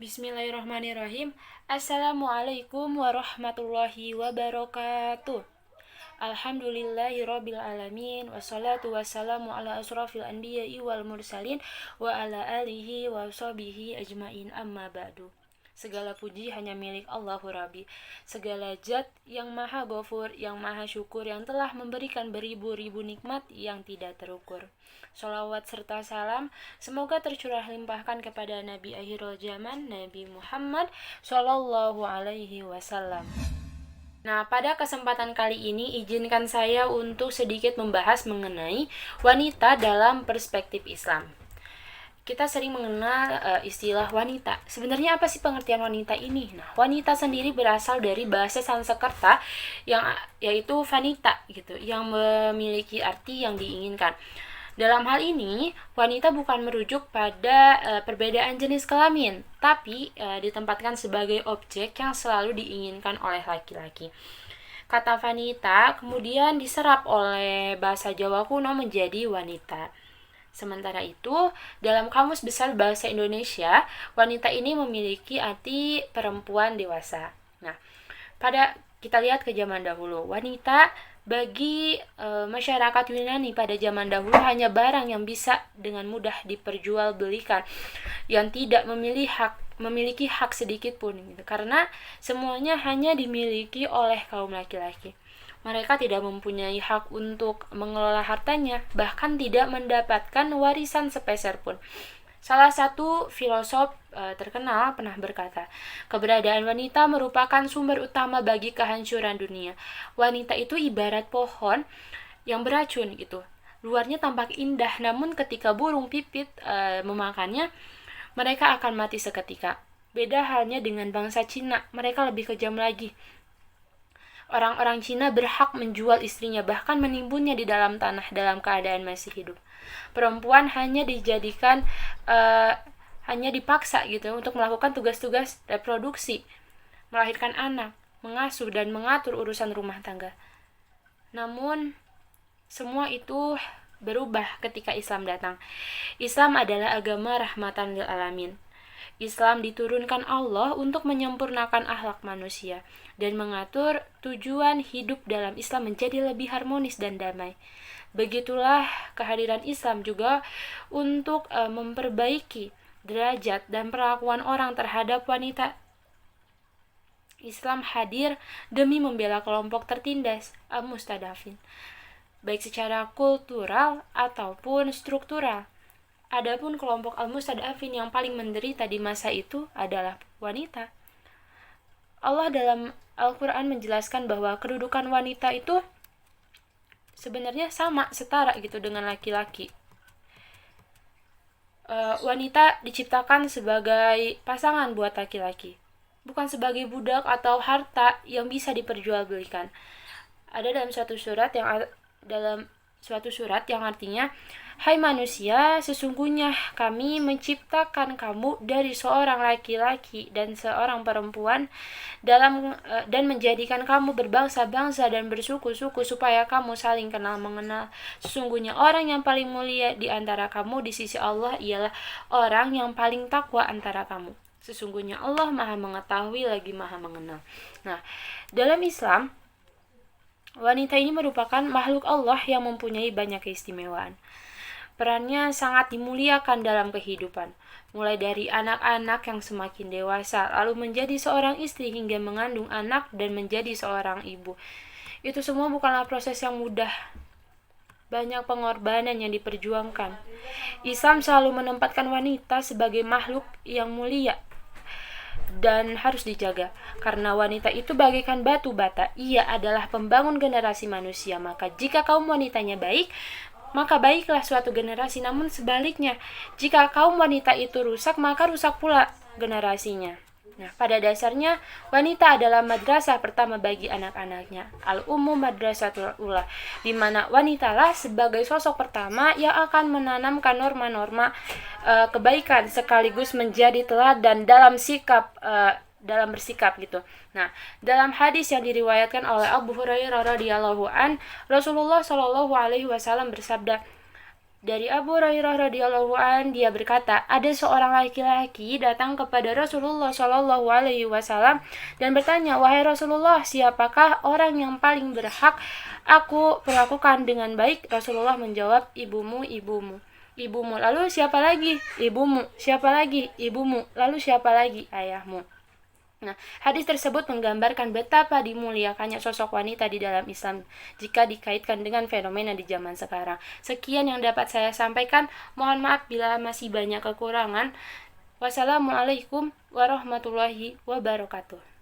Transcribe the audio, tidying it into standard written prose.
Bismillahirrahmanirrahim. Assalamualaikum warahmatullahi wabarakatuh. Alhamdulillahirabbil alamin wassalatu wassalamu ala asrofil anbiya'i wal mursalin wa ala alihi wa sahbihi ajmain amma ba'du. Segala puji hanya milik Allahu Rabbi. Segala zat yang maha ghafur, yang maha syukur, yang telah memberikan beribu-ribu nikmat yang tidak terukur. Sholawat serta salam semoga tercurah limpahkan kepada Nabi akhirul zaman, Nabi Muhammad Shallallahu alaihi wasallam. Nah, pada kesempatan kali ini izinkan saya untuk sedikit membahas mengenai wanita dalam perspektif Islam. Kita sering mengenal istilah wanita. Sebenarnya apa sih pengertian wanita ini? Nah, wanita sendiri berasal dari bahasa Sanskerta yang yaitu vanita gitu, yang memiliki arti yang diinginkan. Dalam hal ini, wanita bukan merujuk pada perbedaan jenis kelamin, tapi ditempatkan sebagai objek yang selalu diinginkan oleh laki-laki. Kata vanita kemudian diserap oleh bahasa Jawa kuno menjadi wanita. Sementara itu, dalam Kamus Besar Bahasa Indonesia, wanita ini memiliki arti perempuan dewasa. Nah, kita lihat ke zaman dahulu, wanita bagi masyarakat Yunani pada zaman dahulu hanya barang yang bisa dengan mudah diperjualbelikan, yang tidak memiliki hak sedikit pun gitu. Karena semuanya hanya dimiliki oleh kaum laki-laki. Mereka tidak mempunyai hak untuk mengelola hartanya, bahkan tidak mendapatkan warisan sepeser pun. Salah satu filosof terkenal pernah berkata, keberadaan wanita merupakan sumber utama bagi kehancuran dunia. Wanita itu ibarat pohon yang beracun gitu. Luarnya tampak indah, namun ketika burung pipit memakannya, mereka akan mati seketika. Beda halnya dengan bangsa Cina, mereka lebih kejam lagi. Orang-orang Cina berhak menjual istrinya, bahkan menimbunnya di dalam tanah dalam keadaan masih hidup. Perempuan hanya dipaksa gitu untuk melakukan tugas-tugas reproduksi, melahirkan anak, mengasuh dan mengatur urusan rumah tangga. Namun semua itu berubah ketika Islam datang. Islam adalah agama rahmatan lil alamin. Islam diturunkan Allah untuk menyempurnakan akhlak manusia dan mengatur tujuan hidup dalam Islam menjadi lebih harmonis dan damai. Begitulah kehadiran Islam juga untuk memperbaiki derajat dan perlakuan orang terhadap wanita. Islam hadir demi membela kelompok tertindas, mustadafin, baik secara kultural ataupun struktural. Adapun kelompok al-mustadafin yang paling menderita di masa itu adalah wanita. Allah dalam Al-Quran menjelaskan bahwa kedudukan wanita itu sebenarnya sama, setara gitu dengan laki-laki. Wanita diciptakan sebagai pasangan buat laki-laki, bukan sebagai budak atau harta yang bisa diperjualbelikan. Ada dalam suatu surat yang artinya, hai manusia, sesungguhnya kami menciptakan kamu dari seorang laki-laki dan seorang perempuan dan menjadikan kamu berbangsa-bangsa dan bersuku-suku supaya kamu saling kenal mengenal. Sesungguhnya orang yang paling mulia di antara kamu di sisi Allah ialah orang yang paling takwa antara kamu. Sesungguhnya Allah Maha mengetahui lagi Maha mengenal. Nah, dalam Islam, wanita ini merupakan makhluk Allah yang mempunyai banyak keistimewaan. Perannya sangat dimuliakan dalam kehidupan, mulai dari anak-anak yang semakin dewasa, lalu menjadi seorang istri hingga mengandung anak dan menjadi seorang ibu. Itu semua bukanlah proses yang mudah. Banyak pengorbanan yang diperjuangkan. Islam selalu menempatkan wanita sebagai makhluk yang mulia dan harus dijaga, karena wanita itu bagaikan batu bata. Ia adalah pembangun generasi manusia. Maka jika kaum wanitanya baik, maka baiklah suatu generasi. Namun sebaliknya, jika kaum wanita itu rusak, maka rusak pula generasinya. Nah, pada dasarnya wanita adalah madrasah pertama bagi anak-anaknya, al-ummu madrasatul ula, di mana wanitalah sebagai sosok pertama yang akan menanamkan norma-norma kebaikan sekaligus menjadi teladan dalam bersikap gitu. Nah, dalam hadis yang diriwayatkan oleh Abu Hurairah radhiyallahu an, Rasulullah shallallahu alaihi wasallam bersabda, Dari Abu Hurairah radhiyallahu an, dia berkata, ada seorang laki-laki datang kepada Rasulullah Shallallahu alaihi wasallam dan bertanya, "Wahai Rasulullah, siapakah orang yang paling berhak aku perlakukan dengan baik?" Rasulullah menjawab, "Ibumu, ibumu." Ibumu, lalu siapa lagi? Ibumu, siapa lagi? Ibumu, lalu siapa lagi? Ayahmu. Nah, hadis tersebut menggambarkan betapa dimuliakannya sosok wanita di dalam Islam jika dikaitkan dengan fenomena di zaman sekarang. Sekian yang dapat saya sampaikan. Mohon maaf bila masih banyak kekurangan. Wassalamualaikum warahmatullahi wabarakatuh.